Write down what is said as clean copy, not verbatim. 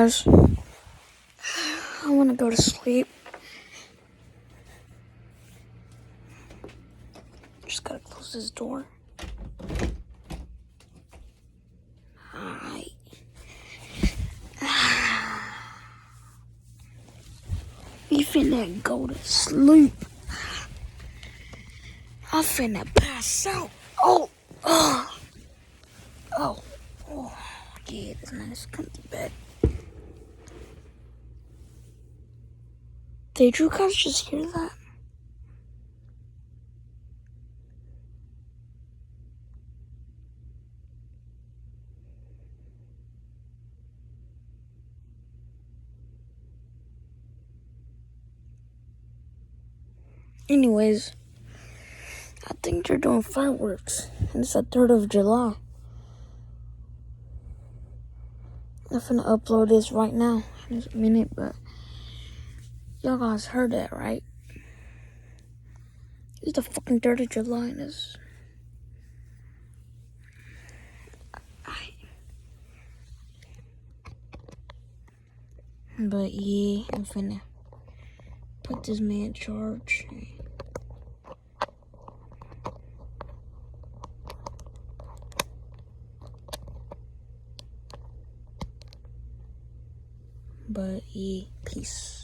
guys. I want to go to sleep. Just gotta close this door. Alright. We finna go to sleep. I finna pass out. Oh. Yeah, it's nice. Come to bed. Did you guys just hear that? Anyways, I think they're doing fireworks. And it's the 3rd of July. I'm finna upload this right now in just a minute, but y'all guys heard that, right? It's the fucking 3rd of July and it's... But yeah, I'm finna put this man in charge. But yeah, peace.